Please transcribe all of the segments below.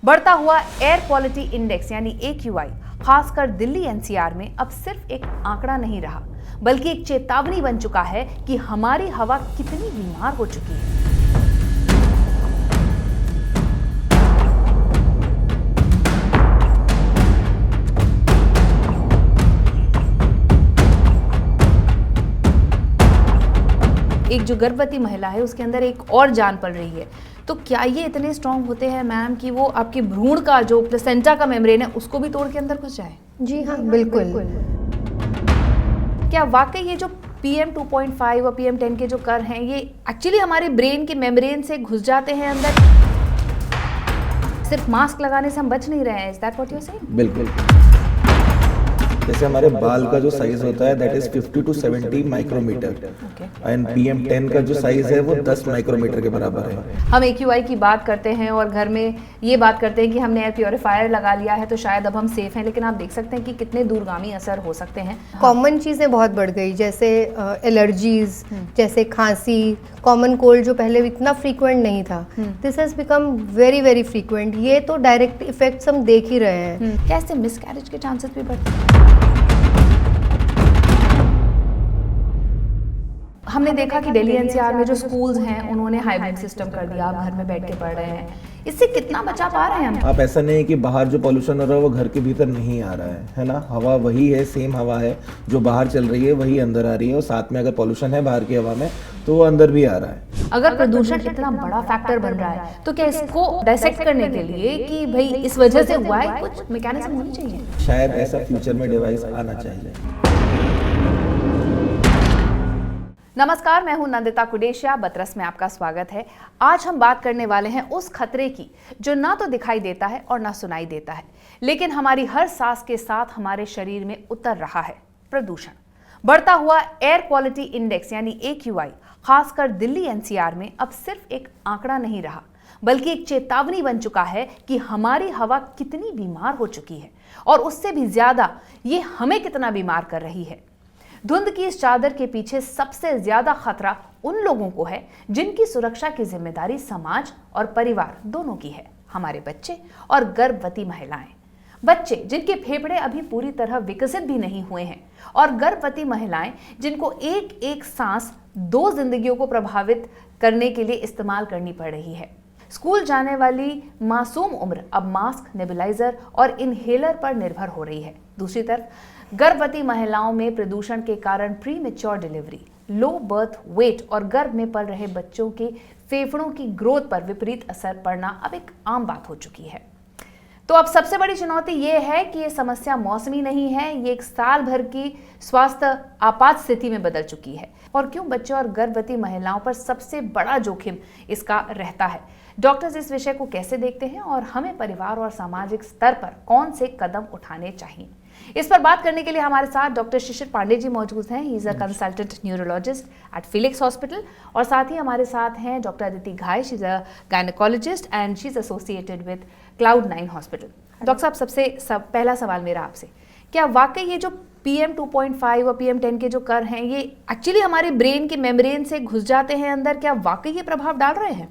बढ़ता हुआ air quality index यानी AQI खासकर दिल्ली NCR में अब सिर्फ एक आंकड़ा नहीं रहा, बल्कि एक चेतावनी बन चुका है कि हमारी हवा कितनी बीमार हो चुकी है। एक जो गर्भवती महिला है उसके अंदर एक और जान पल रही है, तो क्या ये इतने स्ट्रांग होते हैं मैम कि वो आपके भ्रूण का जो प्लेसेंटा का मेम्ब्रेन है उसको भी तोड़ के अंदर घुस जाए? जी हाँ, बिल्कुल। क्या वाकई ये जो PM 2.5 और PM 10 के जो कर हैं ये एक्चुअली हमारे ब्रेन के मेम्ब्रेन से घुस जाते हैं अंदर? सिर्फ मास्क लगाने से हम बच नहीं रहे हैं, is that what you are saying? बिल्कुल। जैसे हमारे बाल का जो साइज होता है that is 50 to 70 micrometre and PM 10 का जो साइज है वो 10 माइक्रोमीटर के बराबर है। हम AQI की बात करते हैं और घर में ये बात करते हैं कि हमने एयर प्योरीफायर लगा लिया है तो शायद अब हम सेफ हैं, लेकिन आप देख सकते हैं कि कितने दूरगामी असर हो सकते हैं। कॉमन चीज़ें बहुत बढ़ गई, जैसे एलर्जीज, जैसे खांसी, कॉमन कोल्ड जो पहले इतना फ्रीक्वेंट नहीं था, this has become very very frequent. ये तो डायरेक्ट इफेक्ट्स हम देख ही रहे हैं। कैसे मिसकैरेज के चांसेस भी बढ़ते हैं? हमने देखा कि दिल्ली NCR में जो स्कूल्स हैं उन्होंने हाइब्रिड सिस्टम कर दिया, आप घर में बैठ के पढ़ रहे हैं, इससे कितना बचा पा रहे हैं हम? आप ऐसा नहीं है कि बाहर जो पॉल्यूशन हो रहा है वो घर के भीतर नहीं आ रहा है ना, हवा वही है, सेम हवा है जो बाहर चल रही है वही अंदर आ रही है, और साथ में अगर पॉल्यूशन है बाहर की हवा में तो वो अंदर भी आ रहा है। अगर प्रदूषण इतना बड़ा फैक्टर बन रहा है तो क्या इसको डायसेक्ट करने के लिए कि भाई इस वजह से हुआ है कुछ मैकेनिज्म होनी चाहिए? शायद ऐसा फ्यूचर में डिवाइस आना चाहिए। नमस्कार, मैं हूं नंदिता कुडेशिया, बतरस में आपका स्वागत है। आज हम बात करने वाले हैं उस खतरे की जो ना तो दिखाई देता है और ना सुनाई देता है, लेकिन हमारी हर सांस के साथ हमारे शरीर में उतर रहा है, प्रदूषण। बढ़ता हुआ एयर क्वालिटी इंडेक्स यानी AQI खासकर दिल्ली NCR में अब सिर्फ एक आंकड़ा नहीं रहा, बल्कि एक चेतावनी बन चुका है कि हमारी हवा कितनी बीमार हो चुकी है, और उससे भी ज्यादा ये हमें कितना बीमार कर रही है। धुंध की इस चादर के पीछे सबसे ज्यादा खतरा उन लोगों को है जिनकी सुरक्षा की जिम्मेदारी समाज और परिवार दोनों की है, हमारे बच्चे और गर्भवती महिलाएं। बच्चे जिनके फेफड़े अभी पूरी तरह विकसित भी नहीं हुए हैं, और गर्भवती महिलाएं जिनको एक एक सांस दो जिंदगियों को प्रभावित करने के लिए इस्तेमाल करनी पड़ रही है। स्कूल जाने वाली मासूम उम्र अब मास्क, नेबुलाइजर और इनहेलर पर निर्भर हो रही है। दूसरी तरफ गर्भवती महिलाओं में प्रदूषण के कारण premature delivery, low birth weight और गर्भ में पल रहे बच्चों के फेफड़ों की ग्रोथ पर विपरीत असर पड़ना अब एक आम बात हो चुकी है। तो अब सबसे बड़ी चुनौती ये है कि ये समस्या मौसमी नहीं है, ये एक साल भर की स्वास्थ्य आपात स्थिति में बदल चुकी है। और क्यों बच्चों और गर्भवती महिलाओं पर सबसे बड़ा जोखिम इसका रहता है? डॉक्टर्स इस विषय को कैसे देखते हैं और हमें परिवार और सामाजिक स्तर पर कौन से कदम उठाने चाहिए? इस पर बात करने के लिए हमारे साथ डॉक्टर शिशिर पांडे जी मौजूद हैं। He is a consultant neurologist at Felix hospital, और साथ ही हमारे साथ हैं doctor Aditi Ghai, she is a gynaecologist and she is associated with Cloud9 hospital. Doctor साहब, पहला सवाल मेरा आपसे, क्या वाकई ये जो PM 2.5 और PM 10 के जो कर हैं ये एक्चुअली हमारे ब्रेन के मेम्ब्रेन से घुस जाते हैं अंदर? क्या वाकई ये प्रभाव डाल रहे हैं?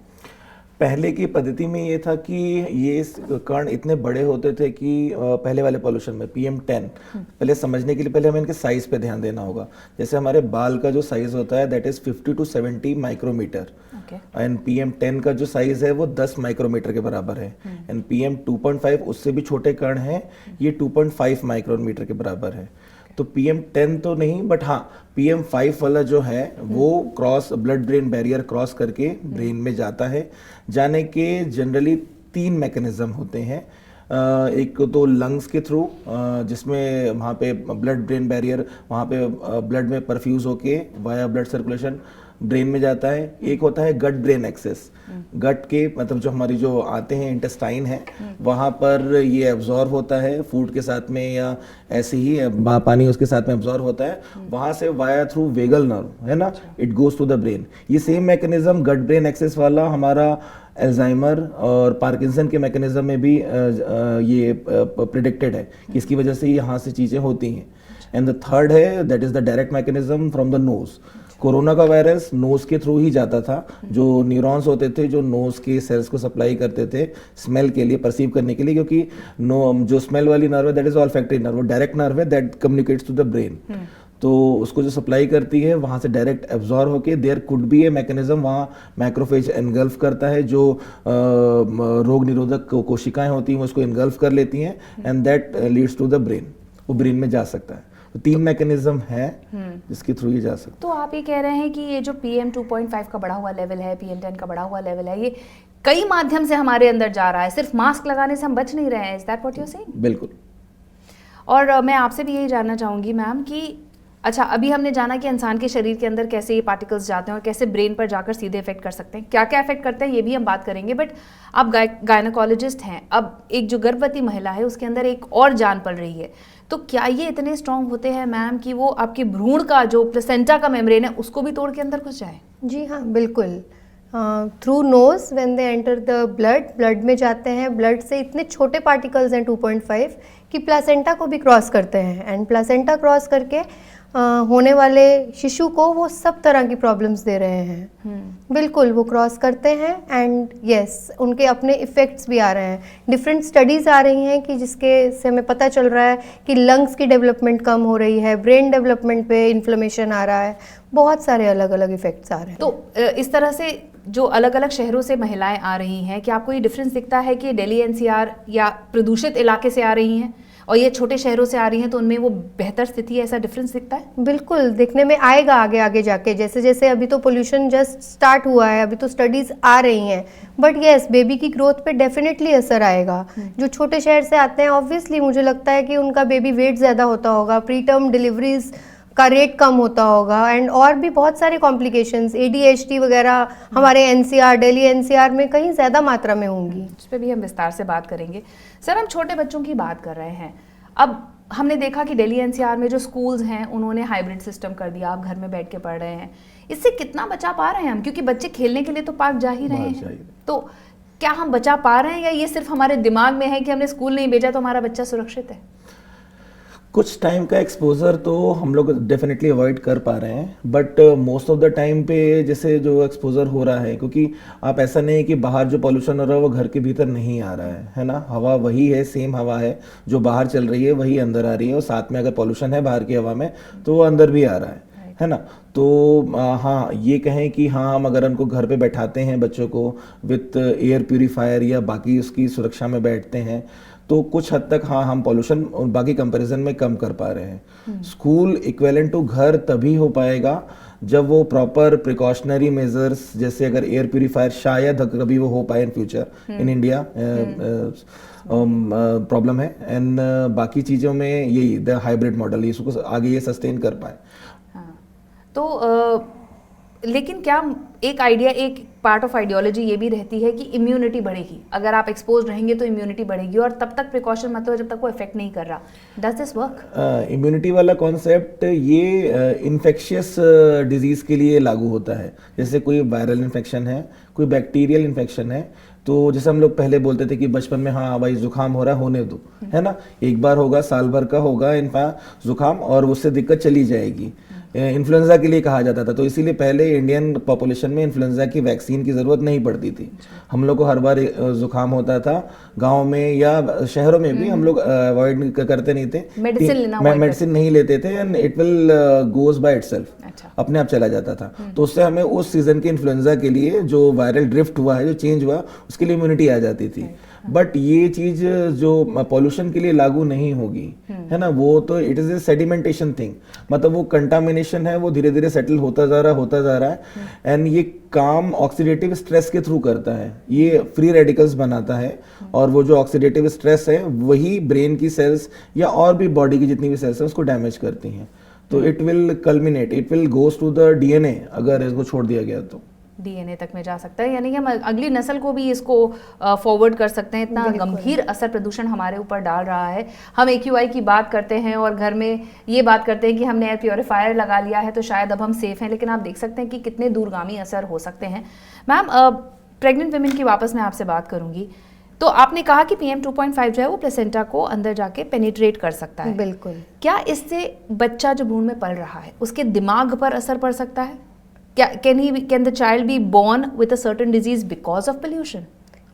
पहले की पद्धति में ये था कि ये कण इतने बड़े होते थे कि पहले वाले पॉल्यूशन में PM 10 पहले समझने के लिए पहले हमें इनके साइज पे ध्यान देना होगा। जैसे हमारे बाल का जो साइज होता है that is 50 to 70 micrometre and PM 10 का जो साइज है वो 10 माइक्रोमीटर के बराबर है एंड PM 2.5 उससे भी छोटे कण हैं, ये 2.5 माइक्रोमीटर के बराबर है। तो PM 10 तो नहीं, बट हाँ PM 5 वाला जो है वो cross blood brain barrier cross करके ब्रेन में जाता है। जाने के जनरली 3 मैकेनिज्म होते हैं। एक तो लंग्स के थ्रू, जिसमें वहाँ पे ब्लड ब्रेन बैरियर वहाँ पे ब्लड में परफ्यूज होके वाया ब्लड सर्कुलेशन ब्रेन में जाता है। एक होता है गट ब्रेन एक्सेस, गट के मतलब जो हमारी जो आते हैं इंटेस्टाइन है वहाँ पर ये एब्जॉर्ब होता है फूड के साथ में या ऐसे ही पानी उसके साथ में एब्जॉर्ब होता है, वहाँ से वाया थ्रू वेगल नर्व है ना, it goes to the brain. ये same mechanism gut brain axis वाला हमारा अल्जाइमर और पार्किंसन के मैकेनिज्म में भी ये प्रिडिक्टेड है कि इसकी वजह से यहाँ से चीज़ें होती हैं। एंड द थर्ड है that is the direct mechanism from the nose. Corona का वायरस नोज के थ्रू ही जाता था। जो न्यूरॉन्स होते थे जो नोज के सेल्स को सप्लाई करते थे स्मेल के लिए, परसीव करने के लिए, क्योंकि जो स्मेल वाली नर्व है दैट इज ऑल्फैक्टरी नर्व, वो डायरेक्ट नर्व है that communicates to the brain. तो उसको जो सप्लाई करती है वहाँ से डायरेक्ट एब्जॉर्ब होके there could be a mechanism, वहाँ मैक्रोफेज एनगल्फ करता है, जो रोग निरोधक कोशिकाएं होती हैं वो उसको एनगल्फ कर लेती हैं and that leads to the brain, वो ब्रेन में जा सकता है। तो 3 मैकेनिज्म है जिसके थ्रू ये जा सकता है। तो आप ये कह रहे हैं कि ये जो PM 2.5 का बढ़ा हुआ लेवल है, PM 10 का बढ़ा हुआ लेवल है, ये कई माध्यम से हमारे अंदर जा रहा है, सिर्फ मास्क लगाने से हम बच नहीं रहे हैं। Is that what you are saying? बिल्कुल। और मैं आपसे भी यही जानना चाहूँगी मैम कि अच्छा, अभी हमने जाना कि इंसान के शरीर के अंदर कैसे ये पार्टिकल्स जाते हैं और कैसे ब्रेन पर जाकर सीधे इफेक्ट कर सकते हैं, क्या क्या इफेक्ट करते हैं ये भी हम बात करेंगे। बट आप गायनोकोलॉजिस्ट हैं, अब एक जो गर्भवती महिला है उसके अंदर एक और जान पल रही है, तो क्या ये इतने स्ट्रांग होते हैं मैम कि वो आपके भ्रूण का जो प्लेसेंटा का मेम्ब्रेन है उसको भी तोड़ के अंदर घुस जाए? जी हाँ, बिल्कुल। Through nose when they enter the blood में जाते हैं। ब्लड से इतने छोटे पार्टिकल्स हैं 2.5 कि प्लासेंटा को भी क्रॉस करते हैं, एंड प्लासेंटा क्रॉस करके होने वाले शिशु को वो सब तरह की प्रॉब्लम्स दे रहे हैं। बिल्कुल, वो क्रॉस करते हैं एंड यस उनके अपने इफ़ेक्ट्स भी आ रहे हैं। डिफरेंट स्टडीज़ आ रही हैं कि जिसके से हमें पता चल रहा है कि लंग्स की डेवलपमेंट कम हो रही है, ब्रेन डेवलपमेंट पे इन्फ्लेमेशन आ रहा है, बहुत सारे अलग अलग इफ़ेक्ट्स आ रहे हैं। तो इस तरह से जो अलग अलग शहरों से महिलाएं आ रही हैं, क्या आपको ये डिफरेंस दिखता है कि दिल्ली NCR या प्रदूषित इलाके से आ रही हैं और ये छोटे शहरों से आ रही हैं तो उनमें वो बेहतर स्थिति है, ऐसा डिफरेंस दिखता है? बिल्कुल, दिखने में आएगा आगे आगे जाके, जैसे जैसे अभी तो पोल्यूशन जस्ट स्टार्ट हुआ है, अभी तो स्टडीज आ रही हैं, बट यस बेबी की ग्रोथ पे डेफिनेटली असर आएगा। जो छोटे शहर से आते हैं ऑब्वियसली मुझे लगता है कि उनका बेबी वेट ज़्यादा होता होगा, प्री टर्म डिलीवरीज का रेट कम होता होगा, एंड और भी बहुत सारे कॉम्प्लिकेशंस ADHD वगैरह हमारे NCR दिल्ली NCR में कहीं ज़्यादा मात्रा में होंगी। इस पर भी हम विस्तार से बात करेंगे। सर, हम छोटे बच्चों की बात कर रहे हैं। अब हमने देखा कि दिल्ली NCR में जो स्कूल्स हैं उन्होंने हाइब्रिड सिस्टम कर दिया, आप घर में बैठ के पढ़ रहे हैं। इससे कितना बचा पा रहे हैं हम, क्योंकि बच्चे खेलने के लिए तो पार्क जा ही रहे हैं, तो क्या हम बचा पा रहे हैं या ये सिर्फ हमारे दिमाग में है कि हमने स्कूल नहीं भेजा तो हमारा बच्चा सुरक्षित है? कुछ टाइम का एक्सपोजर तो हम लोग डेफिनेटली अवॉइड कर पा रहे हैं, but most of the time पे जैसे जो एक्सपोजर हो रहा है, क्योंकि आप ऐसा नहीं है कि बाहर जो पॉल्यूशन हो रहा है वो घर के भीतर नहीं आ रहा है ना, हवा वही है, सेम हवा है जो बाहर चल रही है वही अंदर आ रही है, और साथ में अगर पॉल्यूशन है बाहर की हवा में तो वो अंदर भी आ रहा है ना। तो हाँ, ये कहें कि हाँ हम अगर उनको घर पे बैठाते हैं बच्चों को विथ एयर प्यूरीफायर या बाकी उसकी सुरक्षा में बैठते हैं तो कुछ हद तक हाँ हम पॉल्यूशन और बाकी कंपैरिजन में कम कर पा रहे हैं। स्कूल इक्विवेलेंट टू घर तभी हो पाएगा जब वो प्रॉपर प्रिकॉशनरी मेजर्स, जैसे अगर एयर प्यूरीफायर शायद कभी वो हो पाए in future in India, problem है, एंड बाकी चीज़ों में यही द हाइब्रिड मॉडल इसको आगे ये सस्टेन कर पाए। तो लेकिन क्या एक आइडिया, एक पार्ट ऑफ आइडियोलॉजी ये भी रहती है कि इम्यूनिटी बढ़ेगी, अगर आप एक्सपोज रहेंगे तो इम्यूनिटी बढ़ेगी, और तब तक प्रिकॉशन मतलब जब तक वो इफेक्ट नहीं कर रहा। Does this work? इम्यूनिटी वाला कॉन्सेप्ट ये इन्फेक्शियस डिजीज के लिए लागू होता है। जैसे कोई वायरल इन्फेक्शन है, कोई बैक्टीरियल इन्फेक्शन है, तो जैसे हम लोग पहले बोलते थे कि बचपन में हाँ भाई जुकाम हो रहा है होने दो, है ना, एक बार होगा, साल भर का होगा इनका जुकाम और उससे दिक्कत चली जाएगी। इन्फ्लुएंजा के लिए कहा जाता था, तो इसीलिए पहले इंडियन पॉपुलेशन में इन्फ्लुएंजा की वैक्सीन की ज़रूरत नहीं पड़ती थी। हम लोग को हर बार जुकाम होता था, गांव में या शहरों में भी हम लोग अवॉइड करते नहीं थे, मेडिसिन नहीं लेते थे, and it will goes by itself, अपने आप चला जाता था। तो उससे हमें उस सीजन के इन्फ्लुएंजा के लिए जो वायरल ड्रिफ्ट हुआ है, जो चेंज हुआ, उसके लिए इम्यूनिटी आ जाती थी। बट ये चीज जो पॉल्यूशन के लिए लागू नहीं होगी, है ना, वो तो it is a sedimentation thing, मतलब वो कंटामिनेशन है, वो धीरे धीरे सेटल होता जा रहा है, एंड ये काम ऑक्सीडेटिव स्ट्रेस के थ्रू करता है, ये फ्री रेडिकल्स बनाता है, और वो जो ऑक्सीडेटिव स्ट्रेस है वही ब्रेन की सेल्स या और भी बॉडी की जितनी भी सेल्स है उसको डैमेज करती हैं। तो it will culminate, it will goes to the DNA अगर इसको छोड़ दिया गया तो DNA तक में जा सकता है, यानी कि हम अगली नस्ल को भी इसको फॉरवर्ड कर सकते हैं। इतना गंभीर असर प्रदूषण हमारे ऊपर डाल रहा है। हम AQI की बात करते हैं और घर में ये बात करते हैं कि हमने एयर प्योरीफायर लगा लिया है तो शायद अब हम सेफ हैं, लेकिन आप देख सकते हैं कि कितने दूरगामी असर हो सकते हैं। मैम, प्रेग्नेंट वुमेन की वापस मैं आपसे बात करूंगी। तो आपने कहा कि PM 2.5 जो है वो प्लेसेंटा को अंदर जाके पेनिट्रेट कर सकता है। बिल्कुल। क्या इससे बच्चा जो भ्रूण में पल रहा है उसके दिमाग पर असर पड़ सकता है? क्या can the child be born with a certain disease because of pollution?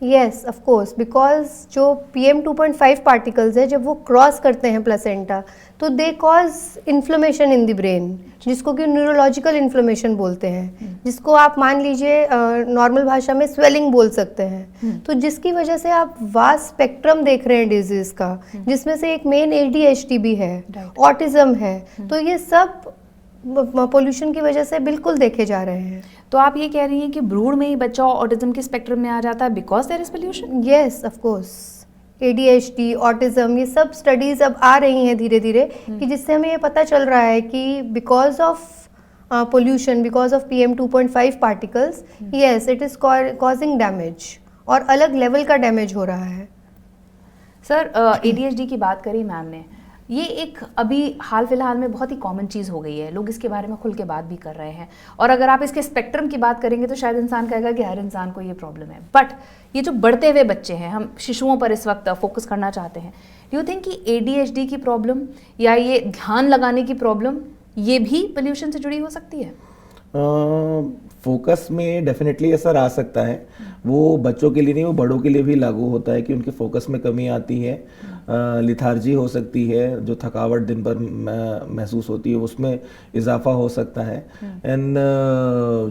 Yes of course, because जो PM 2.5 पार्टिकल्स है जब वो क्रॉस करते हैं प्लेसेंटा तो they cause inflammation in the brain, जिसको कि न्यूरोलॉजिकल इन्फ्लेमेशन बोलते हैं, जिसको आप मान लीजिए नॉर्मल भाषा में स्वेलिंग बोल सकते हैं। तो जिसकी वजह से आप वास्ट स्पेक्ट्रम देख रहे हैं डिजीज का, जिसमें से एक मेन ADHD भी है, ऑटिज्म है। तो ये सब पोल्यूशन की वजह से बिल्कुल देखे जा रहे हैं। तो आप ये कह रही हैं कि भ्रूण में ही बच्चा ऑटिज्म के स्पेक्ट्रम में आ जाता है because there is pollution? Yes of course, ADHD, autism, ये सब स्टडीज अब आ रही हैं धीरे धीरे कि जिससे हमें ये पता चल रहा है कि because of pollution, because of PM 2.5 particles, yes it is causing damage, और अलग लेवल का डैमेज हो रहा है। सर ADHD की बात करी मैम ने, ये एक अभी हाल फिलहाल में बहुत ही कॉमन चीज़ हो गई है, लोग इसके बारे में खुल के बात भी कर रहे हैं। और अगर आप इसके स्पेक्ट्रम की बात करेंगे तो शायद इंसान कहेगा कि हर इंसान को ये प्रॉब्लम है। बट ये जो बढ़ते हुए बच्चे हैं, हम शिशुओं पर इस वक्त फोकस करना चाहते हैं, डू यू थिंक कि ADHD की प्रॉब्लम या ये ध्यान लगाने की प्रॉब्लम ये भी पोल्यूशन से जुड़ी हो सकती है? फोकस में डेफिनेटली असर आ सकता है। वो बच्चों के लिए नहीं, वो बड़ों के लिए भी लागू होता है कि उनके फोकस में कमी आती है, लिथार्जी हो सकती है, जो थकावट दिन भर महसूस होती है उसमें इजाफा हो सकता है। एंड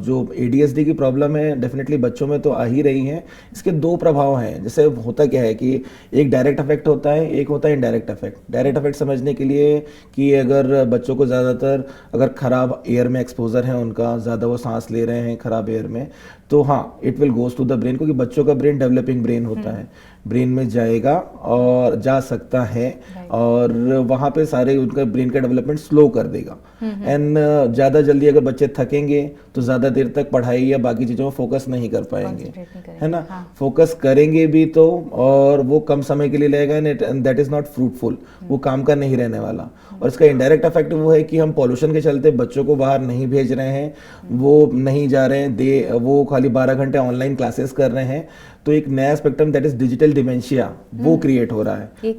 जो ADHD की प्रॉब्लम है डेफिनेटली बच्चों में तो आ ही रही है। इसके दो प्रभाव हैं। जैसे होता क्या है कि एक डायरेक्ट इफेक्ट होता है, एक होता है इनडायरेक्ट इफेक्ट। डायरेक्ट इफेक्ट समझने के लिए कि अगर बच्चों को ज़्यादातर अगर ख़राब एयर में एक्सपोजर है उनका, ज़्यादा वो सांस ले रहे हैं ख़राब एयर में, तो हाँ it will goes to the brain, क्योंकि बच्चों का ब्रेन डेवलपिंग ब्रेन होता है, ब्रेन में जाएगा और जा सकता है और वहाँ पे सारे उनका ब्रेन का डेवलपमेंट स्लो कर देगा। एंड ज़्यादा जल्दी अगर बच्चे थकेंगे तो ज़्यादा देर तक पढ़ाई या बाकी चीज़ों में फोकस नहीं कर पाएंगे, है ना। फोकस करेंगे भी तो, और वो कम समय के लिए लगेगा, and that is not fruitful, वो काम का नहीं रहने वाला। और इसका इनडायरेक्ट इफेक्ट वो है कि हम पॉल्यूशन के चलते बच्चों को बाहर नहीं भेज रहे हैं, वो नहीं जा रहे हैं, वो खाली 12 घंटे ऑनलाइन क्लासेस कर रहे हैं। तो एक नया spectrum that is digital dementia वो क्रिएट हो रहा है,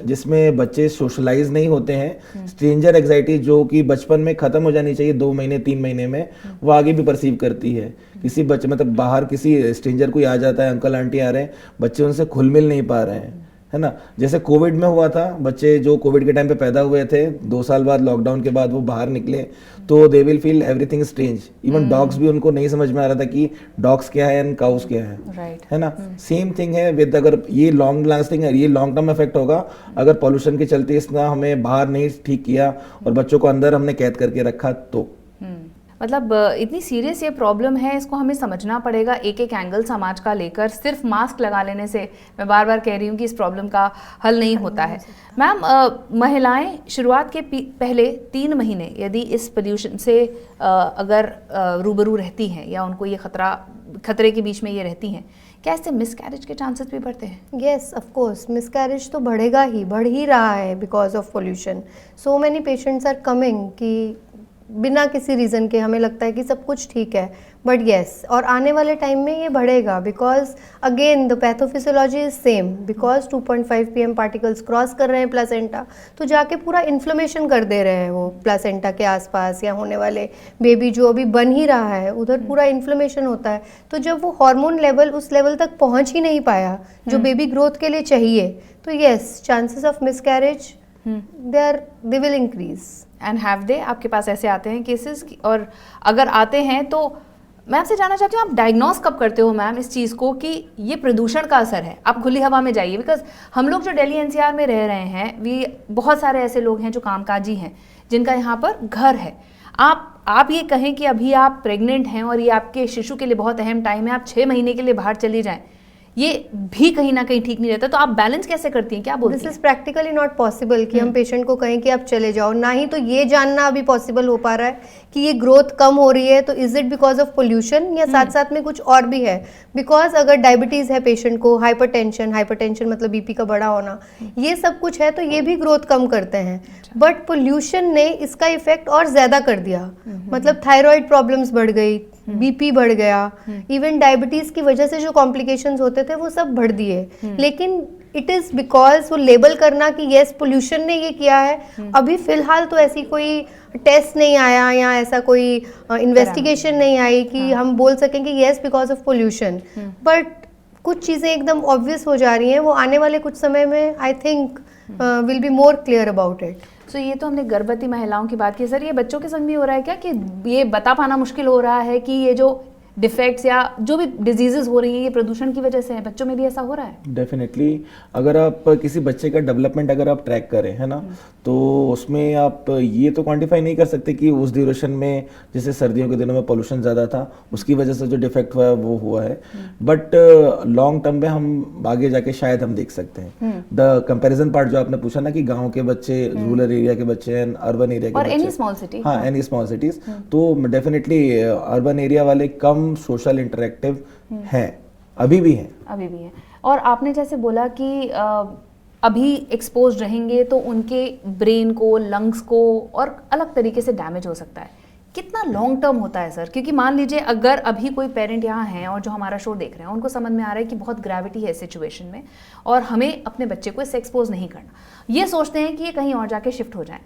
जिसमें बच्चे सोशलाइज नहीं होते हैं। स्ट्रेंजर एंजाइटी जो कि बचपन में खत्म हो जानी चाहिए 2 महीने 3 महीने में, वो आगे भी परसीव करती है। किसी बच्चे मतलब बाहर किसी स्ट्रेंजर कोई आ जाता है, अंकल आंटी आ रहे हैं, बच्चे उनसे घुल मिल नहीं पा रहे हैं, है ना। जैसे कोविड में हुआ था, बच्चे जो कोविड के टाइम पे पैदा हुए थे, 2 साल बाद लॉकडाउन के बाद वो बाहर निकले तो they will feel everything strange. Even dogs भी उनको नहीं समझ में आ रहा था कि डॉग्स क्या है एंड काउस क्या है, है ना। सेम थिंग है विद, अगर ये लॉन्ग लास्टिंग है, ये लॉन्ग टर्म इफेक्ट होगा अगर पॉल्यूशन के चलते इसना हमें बाहर नहीं ठीक किया और बच्चों को अंदर हमने कैद करके रखा तो। मतलब इतनी सीरियस ये प्रॉब्लम है, इसको हमें समझना पड़ेगा एक एक एंगल समाज का लेकर। सिर्फ मास्क लगा लेने से, मैं बार बार कह रही हूँ कि इस प्रॉब्लम का हल नहीं होता है। मैम, महिलाएं शुरुआत के पहले 3 महीने यदि इस पोल्यूशन से अगर रूबरू रहती हैं या उनको ये खतरे के बीच में ये रहती हैं, क्या इससे मिसकैरेज के चांसेस भी बढ़ते हैं? यस ऑफ कोर्स, मिसकैरेज तो बढ़ेगा ही, बढ़ ही रहा है because of pollution. So many patients are coming कि बिना किसी रीज़न के हमें लगता है कि सब कुछ ठीक है, बट येस, और आने वाले टाइम में ये बढ़ेगा because again the pathophysiology is same. Because 2.5 PM particles cross कर रहे हैं प्लासेंटा, तो जाके पूरा इन्फ्लेमेशन कर दे रहे हैं वो प्लासेंटा के आसपास, या होने वाले बेबी जो अभी बन ही रहा है उधर पूरा इन्फ्लेमेशन होता है। तो जब वो हार्मोन लेवल उस लेवल तक पहुंच ही नहीं पाया जो बेबी ग्रोथ के लिए चाहिए, तो yes, chances of miscarriage they will increase. And have they, आपके पास ऐसे आते हैं केसेस? और अगर आते हैं तो मैं आपसे जानना चाहती हूँ, आप डायग्नोस कब करते हो मैम इस चीज़ को कि ये प्रदूषण का असर है? आप खुली हवा में जाइए, बिकॉज हम लोग जो दिल्ली NCR में रह रहे हैं, वी बहुत सारे ऐसे लोग हैं जो कामकाजी हैं, जिनका यहाँ पर घर है। आप ये कहें कि अभी आप प्रेग्नेंट हैं और ये आपके शिशु के लिए बहुत अहम टाइम है, आप 6 महीने के लिए बाहर चली जाएं, ये भी कहीं ना कहीं ठीक नहीं रहता। तो आप बैलेंस कैसे करती हैं, क्या बोलती हैं? This is practically not possible कि हम पेशेंट को कहें कि आप चले जाओ। ना ही तो ये जानना अभी पॉसिबल हो पा रहा है कि ये ग्रोथ कम हो रही है तो is it because of pollution या साथ साथ में कुछ और भी है। बिकॉज अगर डायबिटीज है पेशेंट को, हाइपरटेंशन मतलब बीपी का बड़ा होना, ये सब कुछ है तो ये भी ग्रोथ कम करते हैं। बट पोल्यूशन ने इसका इफेक्ट और ज्यादा कर दिया, मतलब थायराइड प्रॉब्लम्स बढ़ गई, बीपी बढ़ गया, इवन डायबिटीज की वजह से जो कॉम्प्लिकेशंस होते थे वो सब बढ़ दिए। लेकिन इट इज बिकॉज वो लेबल करना कि यस पोल्यूशन ने ये किया है, अभी फिलहाल तो ऐसी कोई टेस्ट नहीं आया या ऐसा कोई इन्वेस्टिगेशन नहीं आई कि हम बोल सकें कि yes because of pollution. But कुछ चीज़ें एकदम ऑब्वियस हो जा रही हैं, वो आने वाले कुछ समय में I think will be more clear about it. So ये तो हमने गर्भवती महिलाओं की बात की। सर, ये बच्चों के संग भी हो रहा है क्या कि ये बता पाना मुश्किल हो रहा है कि ये जो डिफेक्ट्स या जो भी डिजीजेस हो रही हैं ये प्रदूषण की वजह से है? बच्चों में भी ऐसा हो रहा है? डेफिनेटली। अगर आप किसी बच्चे का डेवलपमेंट अगर आप ट्रैक करें, है ना, तो उसमें आप ये तो क्वांटिफाई नहीं कर सकते कि उस ड्यूरेशन में जैसे सर्दियों के दिनों में पोल्यूशन ज़्यादा था उसकी वजह से जो डिफेक्ट हुआ है वो हुआ है। बट लॉन्ग टर्म में हम आगे जाके शायद हम देख सकते हैं। द कंपैरिजन पार्ट जो आपने पूछा ना कि गाँव के बच्चे, रूरल एरिया के बच्चे हैं, अर्बन एरिया के और बच्चे, एनी स्मॉल सिटी, हाँ एनी स्मॉल सिटीज, तो डेफिनेटली अर्बन एरिया वाले कम सोशल इंटरेक्टिव हैं, अभी भी हैं। अभी भी है। और आपने जैसे बोला कि अभी एक्सपोज रहेंगे तो उनके ब्रेन को, लंग्स को और अलग तरीके से डैमेज हो सकता है। कितना लॉन्ग टर्म होता है सर? क्योंकि मान लीजिए अगर अभी कोई पेरेंट यहाँ हैं और जो हमारा शो देख रहे हैं उनको समझ में आ रहा है कि बहुत ग्रेविटी है इस सिचुएशन में और हमें अपने बच्चे को इससे एक्सपोज नहीं करना, ये सोचते हैं कि ये कहीं और जाके शिफ्ट हो जाए,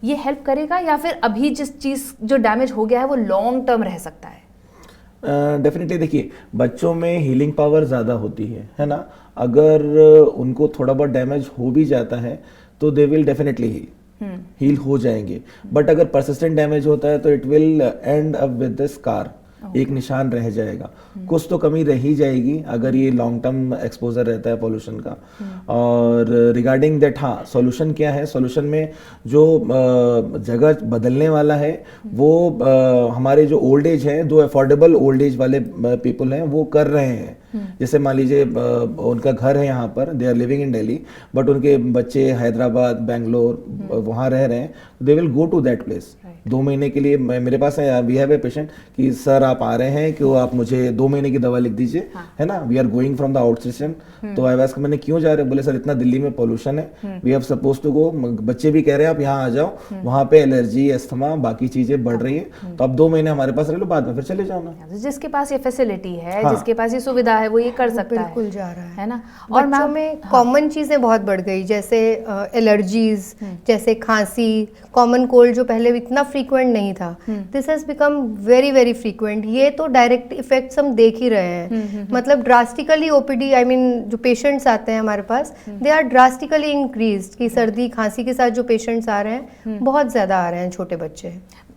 ये हेल्प करेगा या फिर अभी जिस चीज़ जो डैमेज हो गया है वो लॉन्ग टर्म रह सकता है? डेफिनेटली देखिए, बच्चों में हीलिंग पावर ज़्यादा होती है ना। अगर उनको थोड़ा बहुत डैमेज हो भी जाता है तो दे विल डेफिनेटली हील हो जाएंगे। बट अगर परसिस्टेंट डैमेज होता है तो it will and up with the scar, एक निशान रह जाएगा। कुछ तो कमी रह ही जाएगी अगर ये लॉन्ग टर्म एक्सपोजर रहता है पोल्यूशन का। और रिगार्डिंग दैट, हाँ, सॉल्यूशन क्या है? सॉल्यूशन में जो जगह बदलने वाला है वो हमारे जो ओल्ड एज है, जो अफोर्डेबल ओल्ड एज वाले पीपल हैं वो कर रहे हैं। जैसे मान लीजिए उनका घर है यहाँ पर, they are living in Delhi, but उनके बच्चे हैदराबाद, बेंगलोर वहाँ रह रहे हैं, they will go to that place 2 महीने के लिए। मेरे पास है, वी हैव ए पेशेंट कि सर आप आ रहे हैं कि आप मुझे 2 महीने की दवा लिख दीजिए, है ना, we are going from the out station. तो आई वास्क, मैंने क्यों जा रहे हैं? बोले सर इतना दिल्ली में पोल्यूशन है, we have suppose to go. बच्चे भी कह रहे हैं आप यहाँ आ जाओ, वहाँ पे एलर्जी, अस्थमा, बाकी चीजें बढ़ रही है, तो आप 2 महीने हमारे पास रह लो, बाद में फिर चले जाना। जिसके पास ये फैसिलिटी है, जिसके पास ये सुविधा है, वो ये कर सकता है, बिल्कुल जा रहा है ना। और बच्चों में कॉमन चीजें बहुत बढ़ गई, जैसे एलर्जीज, जैसे खांसी, कॉमन कोल्ड जो पहले इतना फ्रीक्वेंट नहीं था, this has become very very frequent. ये तो डायरेक्ट इफेक्ट्स हम देख ही रहे हैं। मतलब ड्रास्टिकली ओपीडी, आई मीन जो पेशेंट्स आते हैं हमारे पास, दे आर ड्रास्टिकली इंक्रीज्ड कि सर्दी खांसी के साथ जो पेशेंट्स आ रहे हैं बहुत ज्यादा आ रहे हैं, छोटे बच्चे।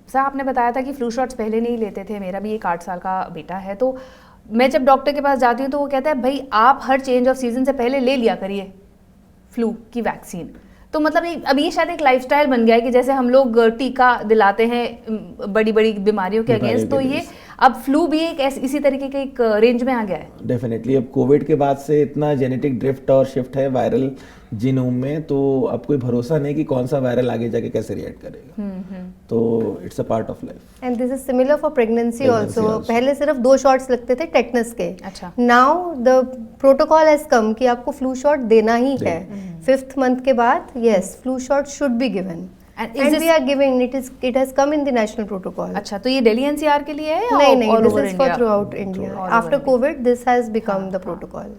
सर, आपने बताया था कि फ्लू शॉट्स पहले नहीं लेते थे। मेरा भी एक 8 साल का बेटा है, तो मैं जब डॉक्टर के पास जाती हूँ तो वो कहता है भाई आप हर चेंज ऑफ सीजन से पहले ले लिया करिए फ्लू की वैक्सीन। तो मतलब अब ये शायद एक लाइफस्टाइल बन गया है कि जैसे हम लोग टीका दिलाते हैं बड़ी बड़ी बीमारियों के अगेंस्ट, तो ये अब फ्लू भी एक इसी तरीके के एक रेंज में आ गया है। डेफिनेटली। अब कोविड के बाद से इतना जेनेटिक ड्रिफ्ट और शिफ्ट है वायरल जीनोम में, तो अब कोई भरोसा नहीं कि कौन सा वायरल आगे जाके कैसे रिएक्ट करेगा। तो it's a part of life. And this is similar for pregnancy also. पहले सिर्फ 2 शॉट्स लगते थे टेटनस के। अच्छा। Now the protocol has come कि आपको फ्लू शॉट देना ही है 5th मंथ के बाद। Yes, flu shot should be given and we are giving it has come in the national protocol. अच्छा, तो ये दिल्ली एनसीआर के लिए है या नहीं, all this over is for India? throughout India. After COVID this has become the protocol.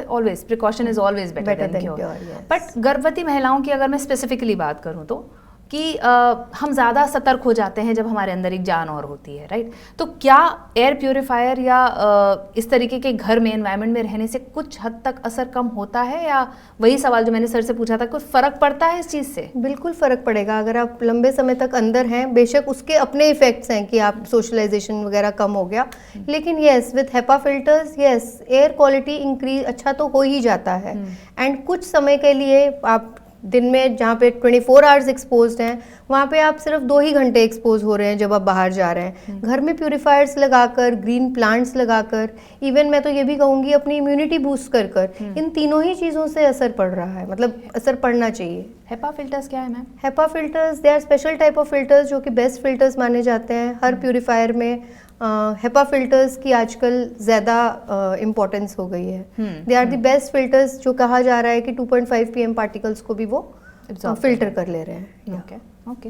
Always precaution is always better than cure. Yes. But गर्भवती महिलाओं की अगर मैं स्पेसिफिकली बात करूँ तो कि हम ज़्यादा सतर्क हो जाते हैं जब हमारे अंदर एक जान और होती है, राइट? तो क्या एयर प्योरीफायर या इस तरीके के घर में, एनवायरनमेंट में रहने से कुछ हद तक असर कम होता है, या वही सवाल जो मैंने सर से पूछा था, कुछ फ़र्क पड़ता है इस चीज़ से? बिल्कुल फ़र्क पड़ेगा। अगर आप लंबे समय तक अंदर हैं, बेशक उसके अपने इफेक्ट्स हैं कि आप सोशलाइजेशन वगैरह कम हो गया, लेकिन yes with HEPA filters, yes air quality increase अच्छा तो हो ही जाता है। एंड कुछ समय के लिए आप दिन में जहाँ पे 24 आवर्स एक्सपोज्ड हैं, वहाँ पे आप सिर्फ 2 ही घंटे एक्सपोज हो रहे हैं जब आप बाहर जा रहे हैं। घर में प्यूरिफायर्स लगाकर, ग्रीन प्लांट्स लगाकर, इवन मैं तो ये भी कहूँगी अपनी इम्यूनिटी बूस्ट कर इन तीनों ही चीज़ों से असर पड़ रहा है, मतलब असर पड़ना चाहिए। हेपा फिल्टर्स क्या है ma'am? HEPA filters, they are special type of filters जो कि बेस्ट फिल्टर्स माने जाते हैं हर प्यूरिफायर में। हेपा फिल्टर्स की आजकल ज़्यादा इम्पोर्टेंस हो गई है। They are the best filters, जो कहा जा रहा है कि 2.5 pm पार्टिकल्स को भी वो फिल्टर कर ले रहे हैं। ओके ओके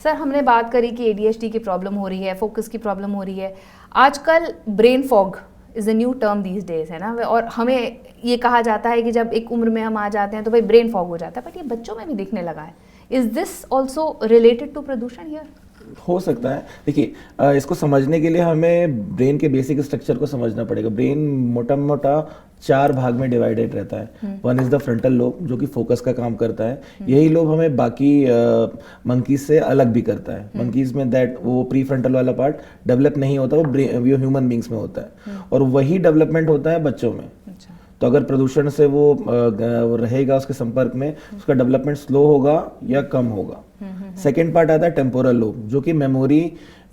सर, हमने बात करी कि एडीएचडी की प्रॉब्लम हो रही है, फोकस की प्रॉब्लम हो रही है। आजकल brain fog is a new term these days, है ना, और हमें ये कहा जाता है कि जब एक उम्र में हम आ जाते हैं तो भाई ब्रेन फॉग हो जाता है, बट ये बच्चों में भी दिखने लगा है। Is this also related to प्रदूषण हियर? हो सकता है। देखिए, इसको समझने के लिए हमें ब्रेन के बेसिक स्ट्रक्चर को समझना पड़ेगा। ब्रेन मोटा मोटा 4 भाग में डिवाइडेड रहता है। One is the frontal lobe, जो कि फोकस का काम करता है। यही लोब हमें बाकी मंकीज से अलग भी करता है। मंकीज में दैट वो प्री फ्रंटल वाला पार्ट डेवलप नहीं होता, वो ह्यूमन बींग्स में होता है, और वही डेवलपमेंट होता है बच्चों में। तो अगर प्रदूषण से वो रहेगा उसके संपर्क में, उसका डेवलपमेंट स्लो होगा या कम होगा। सेकेंड पार्ट आता है टेम्पोरल लोब, जो कि मेमोरी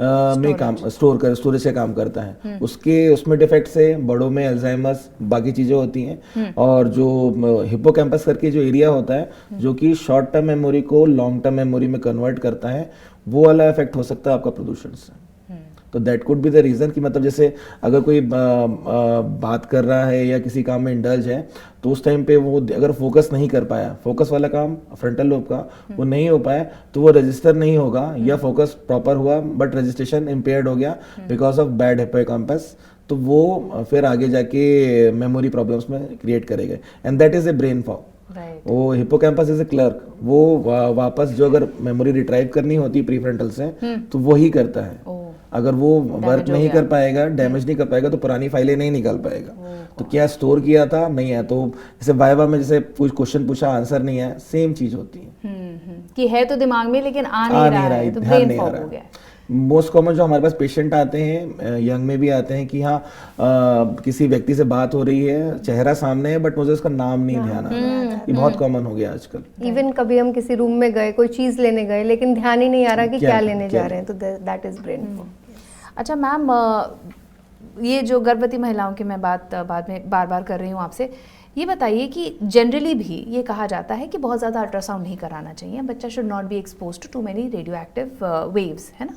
में काम स्टोरेज से काम करता है। उसमें डिफेक्ट से बड़ों में अल्जाइमर्स बाकी चीजें होती हैं। और जो हिप्पोकैम्पस करके जो एरिया होता है, जो कि शॉर्ट टर्म मेमोरी को लॉन्ग टर्म मेमोरी में कन्वर्ट करता है, वो वाला इफेक्ट हो सकता है आपका प्रदूषण से। तो that could be the reason कि मतलब जैसे अगर कोई बात कर रहा है या किसी काम में इंडल्ज है, तो उस टाइम पे वो अगर फोकस नहीं कर पाया, फोकस वाला काम फ्रंटल लोब का वो नहीं हो पाया, तो वो रजिस्टर नहीं होगा, या फोकस प्रॉपर हुआ बट रजिस्ट्रेशन इम्पेयर्ड हो गया बिकॉज ऑफ बैड हिप्पोकैम्पस, तो वो फिर आगे जाके मेमोरी प्रॉब्लम्स में क्रिएट करेगा। And that is a brain fog. वो हिप्पोकैम्पस इज ए क्लर्क, वो वापस जो अगर मेमोरी रिट्राइव करनी होती प्री फ्रंटल से, तो वो ही करता है। अगर वो वर्क नहीं कर पाएगा, डैमेज नहीं कर पाएगा, तो पुरानी फाइलें नहीं निकाल पाएगा। तो क्या स्टोर किया था नहीं है, तो जैसे वाइवा में जैसे कुछ क्वेश्चन पूछा आंसर नहीं है, सेम चीज होती है कि है तो दिमाग में लेकिन आ नहीं रहा है, तो ब्रेन फॉग हो गया। मोस्ट कॉमन जो हमारे पास पेशेंट आते हैं, यंग में भी आते हैं, कि हाँ किसी व्यक्ति से बात हो रही है, चेहरा सामने है, बट मुझे उसका नाम नहीं ध्यान आ रहा। ये बहुत कॉमन हो गया आजकल। इवन कभी हम किसी रूम में गए, कोई चीज लेने गए, लेकिन ध्यान ही नहीं आ रहा कि क्या लेने जा रहे हैं, तो दैट इज ब्रेन फॉग। अच्छा मैम, ये जो गर्भवती महिलाओं की मैं बात बाद में बार कर रही हूँ आपसे, ये बताइए कि जनरली भी ये कहा जाता है कि बहुत ज़्यादा अल्ट्रासाउंड नहीं कराना चाहिए, बच्चा should not be expose to many radioactive waves, है ना।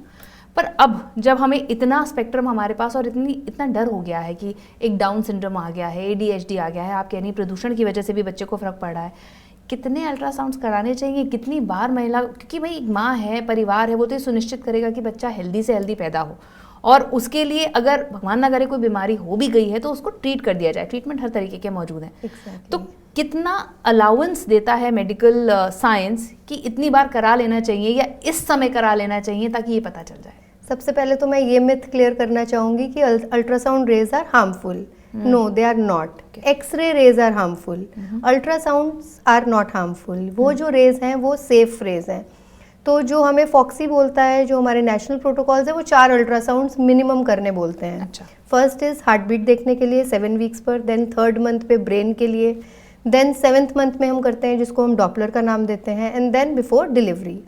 पर अब जब हमें इतना स्पेक्ट्रम हमारे पास और इतना डर हो गया है कि एक डाउन सिंड्रोम आ गया है, ADHD आ गया है, आप कह रही प्रदूषण की वजह से भी बच्चे को फर्क पड़ रहा है, कितने अल्ट्रासाउंड्स कराने चाहिए, कितनी बार महिला, क्योंकि भाई एक माँ है, परिवार है, वो तो ये सुनिश्चित करेगा कि बच्चा हेल्दी से हेल्दी पैदा हो, और उसके लिए अगर भगवान ना करे कोई बीमारी हो भी गई है तो उसको ट्रीट कर दिया जाए। ट्रीटमेंट हर तरीके के मौजूद हैं। तो कितना अलाउंस देता है मेडिकल साइंस कि इतनी बार करा लेना चाहिए या इस समय करा लेना चाहिए, ताकि ये पता चल जाए? सबसे पहले तो मैं ये मिथ क्लियर करना चाहूंगी कि ultrasound rays are harmful. No, they are not. X ray rays are harmful, ultrasounds are not harmful. वो जो रेज हैं वो सेफ रेज हैं। तो जो हमें फॉक्सी बोलता है, जो हमारे नेशनल प्रोटोकॉल्स है, वो 4 अल्ट्रासाउंड्स मिनिमम करने बोलते हैं। अच्छा। फर्स्ट इज हार्ट बीट देखने के लिए 7 वीक्स पर, देन 3rd मंथ पे ब्रेन के लिए, देन 7th मंथ में हम करते हैं जिसको हम डॉपलर का नाम देते हैं, and then before delivery.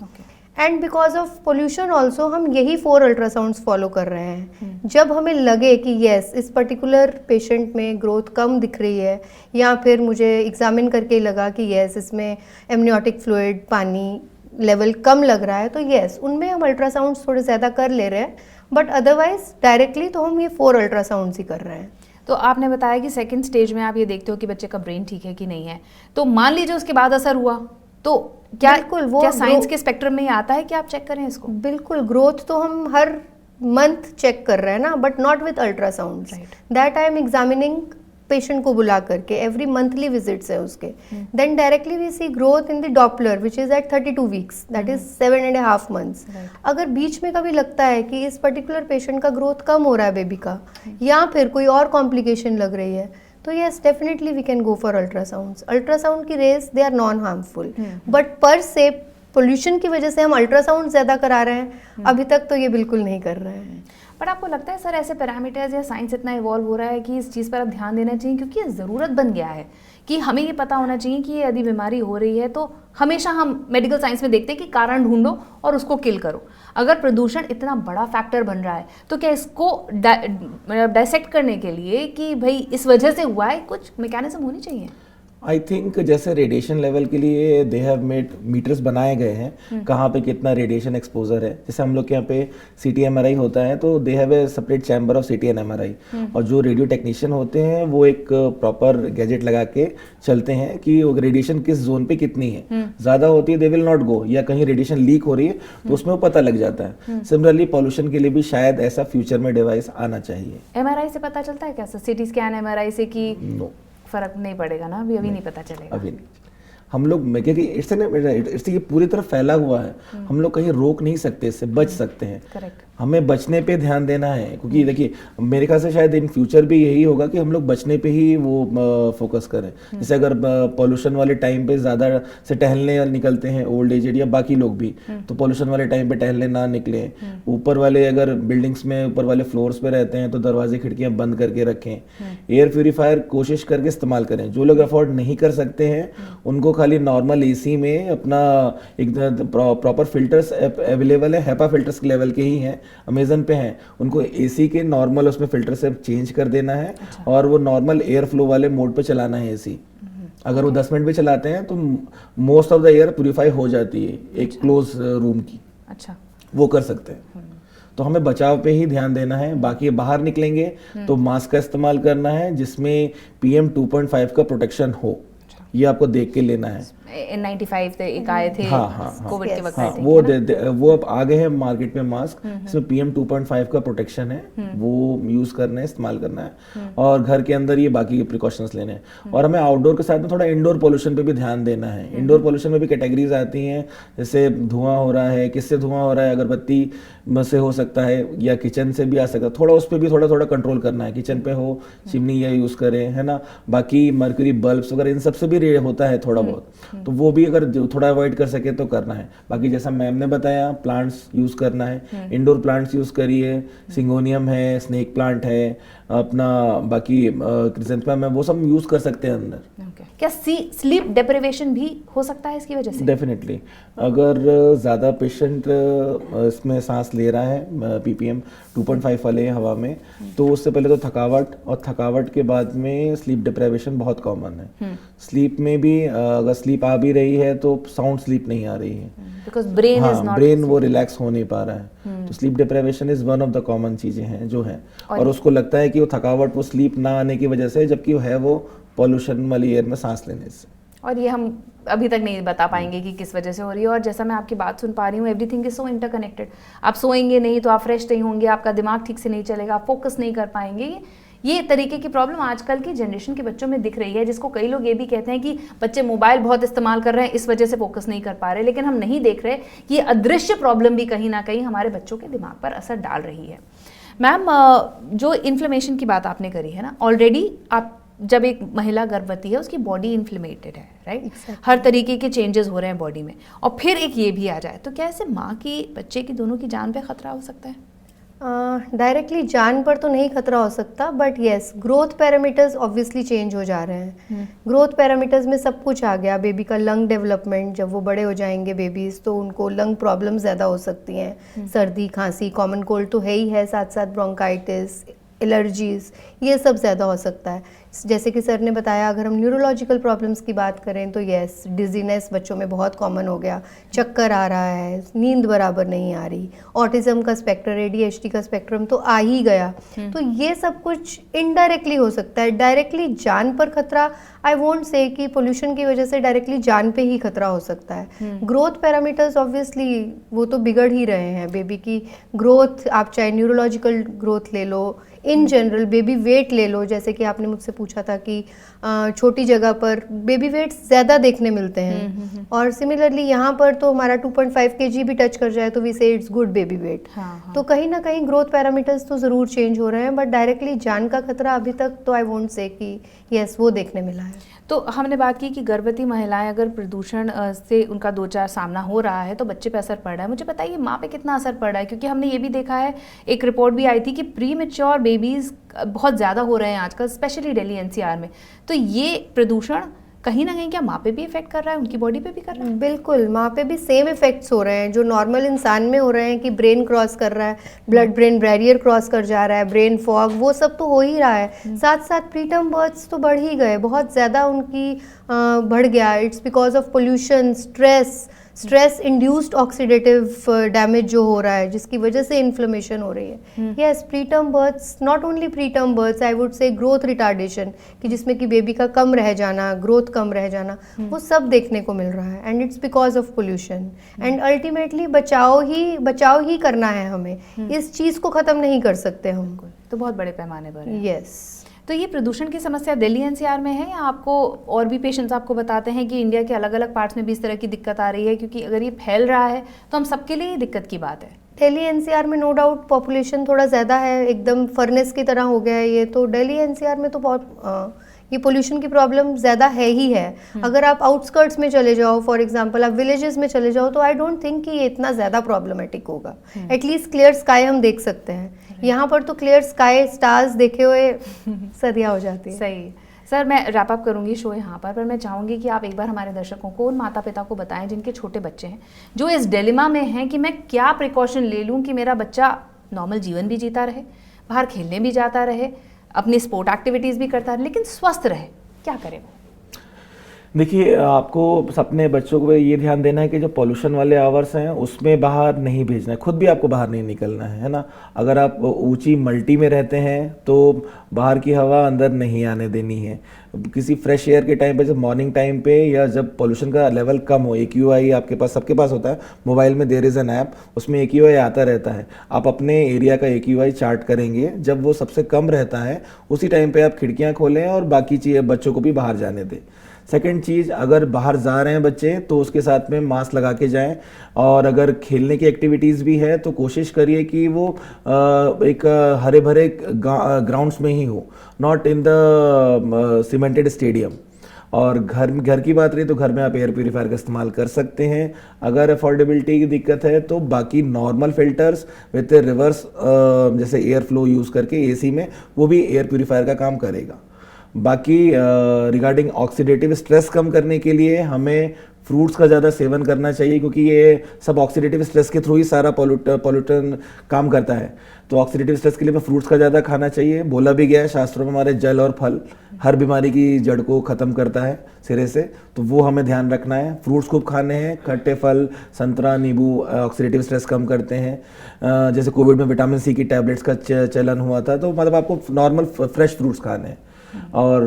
And because of pollution also हम यही 4 अल्ट्रासाउंड्स फॉलो कर रहे हैं। जब हमें लगे कि येस इस पर्टिकुलर पेशेंट में ग्रोथ कम दिख रही है, या फिर मुझे एग्जामिन करके लगा कि येस इसमें एमनियोटिक फ्लूइड, पानी लेवल कम लग रहा है, तो येस उनमें हम अल्ट्रासाउंड्स थोड़े ज़्यादा कर ले रहे हैं, बट अदरवाइज डायरेक्टली तो हम ये 4 अल्ट्रासाउंड्स ही कर रहे हैं। तो आपने बताया कि सेकंड स्टेज में आप ये देखते हो कि बच्चे का ब्रेन ठीक है कि नहीं है, तो मान लीजिए उसके बाद असर हुआ, तो क्या क्या साइंस के स्पेक्ट्रम में ही आता है कि आप चेक करें इसको? बिल्कुल, ग्रोथ तो हम हर मंथ चेक कर रहे हैं ना, but not with ultrasounds. That I am examining patient को बुला करके, एवरी मंथली विजिट्स है उसके। Then directly we see growth in the Doppler which is at 32 weeks, that is 7.5 months. अगर बीच में कभी लगता है कि इस पर्टिकुलर पेशेंट का ग्रोथ कम हो रहा है बेबी का, या फिर कोई और कॉम्प्लिकेशन लग रही है, तो yes definitely we can go for ultrasounds. Ultrasound की rays they are non harmful, but per se pollution की वजह से हम अल्ट्रासाउंड ज़्यादा करा रहे हैं, अभी तक तो ये बिल्कुल नहीं कर रहे हैं। पर आपको लगता है सर ऐसे पैरामीटर्स या साइंस इतना इवॉल्व हो रहा है कि इस चीज़ पर अब ध्यान देना चाहिए, क्योंकि ये ज़रूरत बन गया है कि हमें ये पता होना चाहिए कि ये यदि बीमारी हो रही है तो हमेशा हम मेडिकल साइंस में देखते हैं कि कारण ढूंढो और उसको किल करो। अगर प्रदूषण इतना बड़ा फैक्टर बन रहा है तो क्या इसको डायसेक्ट करने के लिए कि भाई इस वजह से हुआ है, कुछ मैकेनिज्म होनी चाहिए? आई थिंक जैसे रेडिएशन लेवल के लिए दे हैव मेड मीटर्स बनाए गए हैं, कहाँ पे कितना रेडिएशन एक्सपोजर है। जैसे हम लोग के यहाँ पे CT MRI होता है, तो they have a separate chamber of CT and MRI, और जो रेडियो टेक्नीशियन होते हैं वो एक प्रॉपर गैजेट लगा के चलते हैं कि वो रेडिएशन किस जोन पे कितनी है। ज़्यादा होती है दे विल नॉट गो, या कहीं रेडिएशन लीक हो रही है तो उसमें वो पता लग जाता है। सिमिलरली पॉल्यूशन के लिए भी शायद ऐसा फ्यूचर में डिवाइस आना चाहिए। MRI से पता चलता है क्या सर, CT स्कैन MRI से कि नो, फर्क नहीं पड़ेगा ना, अभी नहीं पता चलेगा। अभी नहीं। हम लोग क्योंकि इससे ये पूरी तरह फैला हुआ है, हम लोग कहीं रोक नहीं सकते, इससे बच सकते हैं। करेक्ट। हमें बचने पे ध्यान देना है, क्योंकि देखिए मेरे ख्याल से शायद इन फ्यूचर भी यही होगा कि हम लोग बचने पे ही वो फोकस करें। जैसे अगर पॉल्यूशन वाले टाइम पे ज़्यादा से टहलने निकलते हैं ओल्ड एज या बाकी लोग भी, तो पॉल्यूशन वाले टाइम पे टहलने ना निकले। ऊपर वाले अगर बिल्डिंग्स में ऊपर वाले फ्लोर्स पे रहते हैं तो दरवाजे खिड़कियाँ बंद करके रखें। एयर प्योरीफायर कोशिश करके इस्तेमाल करें। जो लोग अफोर्ड नहीं कर सकते हैं उनको खाली नॉर्मल AC में अपना एक प्रॉपर फिल्टर्स अवेलेबल है, HEPA फिल्टर्स के लेवल के ही हैं, अमेजन पे हैं, उनको AC के नॉर्मल उसमें फिल्टर से चेंज कर देना है और वो नॉर्मल एयर फ्लो वाले मोड पे चलाना है AC। अगर वो 10 मिनट भी चलाते हैं तो most of the air purify हो जाती है एक क्लोज रूम की। अच्छा, वो कर सकते हैं। तो हमें बचाव पे ही ध्यान देना है। बाकी बाहर निकलेंगे तो मास्क का इस्तेमाल करना है जिसमें PM 2.5 का प्रोटेक्शन हो, ये आपको देख के लेना है। N95 एक आए थे कोविड के वक्त, हाँ, वो अब आ गए हैं मार्केट में मास्क, इसमें PM 2.5 का प्रोटेक्शन है, वो यूज करना है, इस्तेमाल करना है। और घर के अंदर ये बाकी के प्रिकॉशंस लेने हैं। और हमें आउटडोर के साथ में थोड़ा इंडोर पोल्यूशन पे भी ध्यान देना है। इंडोर पोल्यूशन में भी कैटेगरीज आती हैं, जैसे धुआं हो रहा है, किससे धुआं हो रहा है, अगरबत्ती से हो सकता है या किचन से भी आ सकता है, थोड़ा उस पर भी थोड़ा कंट्रोल करना है। किचन पे हो चिमनी या यूज करें, है ना। बाकी मर्क्यूरी बल्ब्स वगैरह इन सब से भी होता है थोड़ा बहुत, तो वो भी अगर थोड़ा अवॉइड कर सके तो करना है। बाकी जैसा मैम ने बताया प्लांट्स यूज करना है, इंडोर प्लांट्स यूज करिए, सिंगोनियम है, स्नेक प्लांट है अपना, बाकी क्रिसेंथेमम है, वो सब यूज कर सकते हैं अंदर। क्या स्लीप डेप्रिवेशन भी हो सकता है इसकी वजह से? डेफिनेटली, अगर ज़्यादा पेशेंट इसमें सांस ले रहा है PPM 2.5 वाले हवा में, तो उससे पहले तो थकावट, और थकावट के बाद में स्लीप डिप्राइवेशन बहुत कॉमन है। स्लीप में भी अगर स्लीप आ भी रही है तो साउंड स्लीप नहीं आ रही है, because brain is not, brain वो रिलैक्स हो नहीं पा रहा है। तो sleep deprivation is one of the common चीज़ें हैं जो है, और उसको लगता है कि वो थकावट वो स्लीप ना आने की वजह से, जबकि वो है वो पॉल्यूशन वाली एयर में सांस लेने से। और ये हम अभी तक नहीं बता पाएंगे कि किस वजह से हो रही है। और जैसा मैं आपकी बात सुन पा रही हूँ, एवरीथिंग इज सो इंटरकनेक्टेड। आप सोएंगे नहीं तो आप फ्रेश नहीं होंगे, आपका दिमाग ठीक से नहीं चलेगा, आप फोकस नहीं कर पाएंगे। ये तरीके की प्रॉब्लम आजकल की जनरेशन के बच्चों में दिख रही है, जिसको कई लोग ये भी कहते हैं कि बच्चे मोबाइल बहुत इस्तेमाल कर रहे हैं, इस वजह से फोकस नहीं कर पा रहे। लेकिन हम नहीं देख रहे कि ये अदृश्य प्रॉब्लम भी कहीं ना कहीं हमारे बच्चों के दिमाग पर असर डाल रही है। मैम, जो इन्फ्लेमेशन की बात आपने करी है ना, ऑलरेडी आप जब एक महिला गर्भवती है उसकी बॉडी इन्फ्लेमेटेड है, राइट? हर तरीके के चेंजेस हो रहे हैं बॉडी में, और फिर एक ये भी आ जाए, तो क्या इससे माँ की, बच्चे की, दोनों की जान पे खतरा हो सकता है? डायरेक्टली जान पर तो नहीं खतरा हो सकता, but yes, growth parameters obviously change हो जा रहे हैं। ग्रोथ पैरामीटर्स में सब कुछ आ गया। बेबी का लंग डेवलपमेंट, जब वो बड़े हो जाएंगे बेबीज, तो उनको लंग प्रॉब्लम ज़्यादा हो सकती हैं। सर्दी, खांसी, कॉमन कोल्ड तो है ही है, साथ साथ ब्रोंकाइटिस, एलर्जीज, ये सब ज़्यादा हो सकता है। जैसे कि सर ने बताया, अगर हम न्यूरोलॉजिकल प्रॉब्लम्स की बात करें तो यस, डिजीनेस बच्चों में बहुत कॉमन हो गया, चक्कर आ रहा है, नींद बराबर नहीं आ रही, ऑटिज्म का स्पेक्ट्रम, ADHD का स्पेक्ट्रम तो आ ही गया। तो ये सब कुछ इनडायरेक्टली हो सकता है। डायरेक्टली जान पर खतरा, आई वोंट से कि पोल्यूशन की वजह से डायरेक्टली जान पे ही खतरा हो सकता है। ग्रोथ पैरामीटर्स ऑब्वियसली वो तो बिगड़ ही रहे हैं। बेबी की ग्रोथ, आप चाहे न्यूरोलॉजिकल ग्रोथ ले लो, इन जनरल बेबी वेट ले लो, जैसे कि आपने मुझसे पूछा था कि छोटी जगह पर बेबी वेट ज़्यादा देखने मिलते हैं, और सिमिलरली यहाँ पर तो हमारा 2.5 kg भी टच कर जाए तो वी से इट्स गुड बेबी वेट। तो कहीं ना कहीं ग्रोथ पैरामीटर्स तो ज़रूर चेंज हो रहे हैं, बट डायरेक्टली जान का खतरा अभी तक तो आई वोंट से कि यस वो देखने मिला है। तो हमने बात की कि गर्भवती महिलाएं अगर प्रदूषण से उनका 2-4 सामना हो रहा है तो बच्चे पे असर पड़ रहा है। मुझे बताइए माँ पे कितना असर पड़ रहा है, क्योंकि हमने ये भी देखा है, एक रिपोर्ट भी आई थी कि प्री मैच्योर बेबीज़ बहुत ज़्यादा हो रहे हैं आजकल, स्पेशली दिल्ली NCR में। तो ये प्रदूषण कहीं ना कहीं क्या माँ पे भी इफेक्ट कर रहा है, उनकी बॉडी पे भी कर रहा है? बिल्कुल, माँ पे भी सेम इफेक्ट्स हो रहे हैं जो नॉर्मल इंसान में हो रहे हैं, कि ब्रेन क्रॉस कर रहा है, ब्लड ब्रेन बैरियर क्रॉस कर जा रहा है, ब्रेन फॉग, वो सब तो हो ही रहा है। साथ साथ प्रीटर्म बर्थ्स तो बढ़ ही गए, बहुत ज़्यादा उनकी बढ़ गया। It's because of pollution, stress, stress induced oxidative damage जो हो रहा है, जिसकी वजह से इन्फ्लेमेशन हो रही है। Yes, preterm births, not only preterm births, I would say growth retardation, कि जिसमें कि बेबी का कम रह जाना, ग्रोथ कम रह जाना, वो सब देखने को मिल रहा है। And it's because of pollution. And ultimately बचाव ही करना है हमें, इस चीज़ को ख़त्म नहीं कर सकते हम। तो बहुत बड़े पैमाने पर है। यस। तो ये प्रदूषण की समस्या दिल्ली एनसीआर में है, या आपको और भी पेशेंट्स आपको बताते हैं कि इंडिया के अलग अलग पार्ट्स में भी इस तरह की दिक्कत आ रही है? क्योंकि अगर ये फैल रहा है तो हम सबके लिए ही दिक्कत की बात है। दिल्ली एनसीआर में नो डाउट पॉपुलेशन थोड़ा ज़्यादा है, एकदम फर्नेस की तरह हो गया है ये। तो दिल्ली एनसीआर में तो बहुत ये पोल्यूशन की प्रॉब्लम ज़्यादा है ही है। अगर आप आउटस्कर्ट्स में चले जाओ, फॉर एग्जांपल आप विलेजेस में चले जाओ, तो आई डोंट थिंक कि ये इतना ज़्यादा प्रॉब्लमेटिक होगा। एटलीस्ट क्लियर स्काई हम देख सकते हैं। यहाँ पर तो क्लियर स्काई, स्टार्स देखे हुए सदियाँ हो जाती है। सही। सर, मैं रैप अप करूंगी शो यहाँ पर मैं चाहूँगी कि आप एक बार हमारे दर्शकों को, उन माता पिता को बताएं जिनके छोटे बच्चे हैं, जो इस डिलेमा में हैं कि मैं क्या प्रिकॉशन ले लूँ कि मेरा बच्चा नॉर्मल जीवन भी जीता रहे, बाहर खेलने भी जाता रहे, अपनी स्पोर्ट एक्टिविटीज़ भी करता रहे, लेकिन स्वस्थ रहे। क्या करें वो? देखिए, आपको अपने बच्चों को ये ध्यान देना है कि जो पॉल्यूशन वाले आवर्स हैं उसमें बाहर नहीं भेजना है, खुद भी आपको बाहर नहीं निकलना है ना। अगर आप ऊंची मल्टी में रहते हैं तो बाहर की हवा अंदर नहीं आने देनी है। किसी फ्रेश एयर के टाइम पे, जब मॉर्निंग टाइम पे या जब पॉल्यूशन का लेवल कम हो, AQI आपके पास, सबके पास होता है मोबाइल में, देयर इज़ एन ऐप, उसमें AQI आता रहता है। आप अपने एरिया का AQI चार्ट करेंगे, जब वो सबसे कम रहता है उसी टाइम पे आप खिड़कियाँ खोलें और बाकी चीज़ें बच्चों को भी बाहर जाने दें। सेकंड चीज़, अगर बाहर जा रहे हैं बच्चे तो उसके साथ में मास्क लगा के जाएं, और अगर खेलने की एक्टिविटीज़ भी है तो कोशिश करिए कि वो एक हरे भरे ग्राउंड्स में ही हो, not in the cemented stadium. और घर की बात रही तो घर में आप एयर प्यूरीफायर का इस्तेमाल कर सकते हैं। अगर अफोर्डेबिलिटी की दिक्कत है तो बाकी नॉर्मल फिल्टर्स विथ रिवर्स जैसे एयर फ्लो यूज़ करके AC में, वो भी एयर प्यूरीफायर का काम करेगा। बाकी रिगार्डिंग ऑक्सीडेटिव स्ट्रेस कम करने के लिए हमें फ्रूट्स का ज़्यादा सेवन करना चाहिए, क्योंकि ये सब ऑक्सीडेटिव स्ट्रेस के थ्रू ही सारा पॉल्यूटन काम करता है। तो ऑक्सीडेटिव स्ट्रेस के लिए हमें फ्रूट्स का ज़्यादा खाना चाहिए। बोला भी गया है शास्त्रों में, हमारे जल और फल हर बीमारी की जड़ को ख़त्म करता है सिरे से, तो वो हमें ध्यान रखना है। फ्रूट्स खूब खाने हैं, खट्टे फल, संतरा, नींबू ऑक्सीडेटिव स्ट्रेस कम करते हैं। जैसे कोविड में विटामिन C की टैबलेट्स का चलन हुआ था, तो मतलब आपको नॉर्मल फ्रेश फ्रूट्स खाने हैं और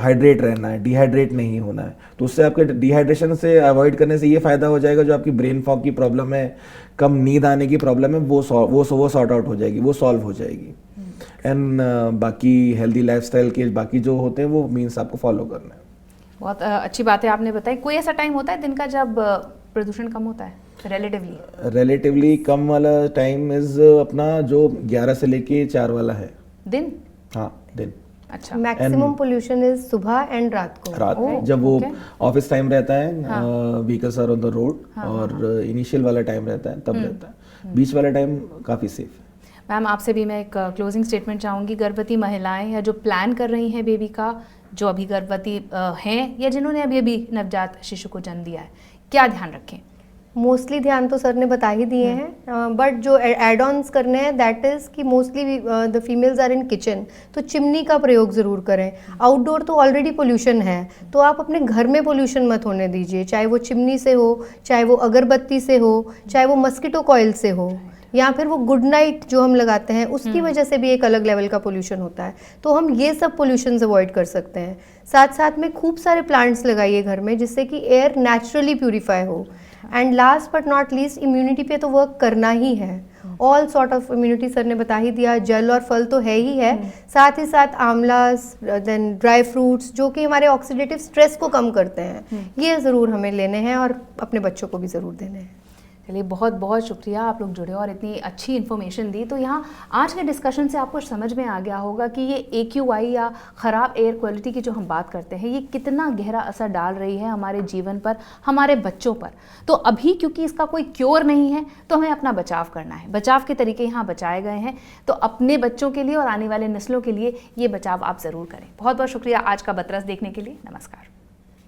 हाइड्रेट रहना है, डिहाइड्रेट नहीं होना है। तो उससे आपके डिहाइड्रेशन से अवॉइड करने से ये फ़ायदा हो जाएगा, जो आपकी ब्रेन फॉग की प्रॉब्लम है, कम नींद आने की प्रॉब्लम है, वो सॉर्ट आउट हो जाएगी, वो सॉल्व हो जाएगी। एंड बाकी हेल्दी लाइफस्टाइल के बाकी जो होते हैं वो मीन्स आपको फॉलो करना है। बहुत अच्छी बात है आपने बताई। कोई ऐसा टाइम होता है दिन का जब प्रदूषण कम होता है रिलेटिवली कम वाला टाइम इज अपना जो 11 से लेके 4 वाला है दिन? हाँ, दिन। अच्छा। मैक्सिमम पोल्यूशन इज सुबह एंड रात को, जब वो ऑफिस टाइम रहता है, vehicles are on the road, और इनिशियल वाला टाइम रहता है तब रहता है। बीच वाला टाइम काफ़ी सेफ है। मैम, आपसे भी मैं एक क्लोजिंग स्टेटमेंट चाहूँगी। गर्भवती महिलाएं या जो प्लान कर रही हैं बेबी का, जो अभी गर्भवती हैं या जिन्होंने अभी नवजात शिशु को जन्म दिया है, क्या ध्यान रखें? मोस्टली ध्यान तो सर ने बता ही दिए हैं, बट जो एड ऑन्स करने हैं दैट इज़ कि mostly the females are in kitchen, तो चिमनी का प्रयोग ज़रूर करें। आउटडोर तो ऑलरेडी पोल्यूशन है, तो आप अपने घर में पोल्यूशन मत होने दीजिए, चाहे वो चिमनी से हो, चाहे वो अगरबत्ती से हो, चाहे वो मस्कीटो कॉइल से हो, या फिर वो गुड नाइट जो हम लगाते हैं उसकी वजह से भी एक अलग लेवल का पोल्यूशन होता है। तो हम ये सब पोल्यूशन अवॉइड कर सकते हैं। साथ साथ में खूब सारे प्लांट्स लगाइए घर में, जिससे कि एयर नेचुरली प्यूरीफाई हो। And last but not least, immunity पे तो वर्क करना ही है। All sort of immunity sir ने बता ही दिया, जल और फल तो है ही है, साथ ही साथ आंवलास, देन ड्राई फ्रूट्स, जो कि हमारे ऑक्सीडेटिव स्ट्रेस को कम करते हैं, ये ज़रूर हमें लेने हैं और अपने बच्चों को भी ज़रूर देने हैं। चलिए, बहुत बहुत शुक्रिया, आप लोग जुड़े और इतनी अच्छी इन्फॉर्मेशन दी। तो यहाँ आज के डिस्कशन से आपको समझ में आ गया होगा कि ये AQI या ख़राब एयर क्वालिटी की जो हम बात करते हैं, ये कितना गहरा असर डाल रही है हमारे जीवन पर, हमारे बच्चों पर। तो अभी क्योंकि इसका कोई क्योर नहीं है, तो हमें अपना बचाव करना है। बचाव के तरीके यहाँ बताए गए हैं, तो अपने बच्चों के लिए और आने वाले नस्लों के लिए ये बचाव आप ज़रूर करें। बहुत बहुत शुक्रिया आज का बतरस देखने के लिए। नमस्कार।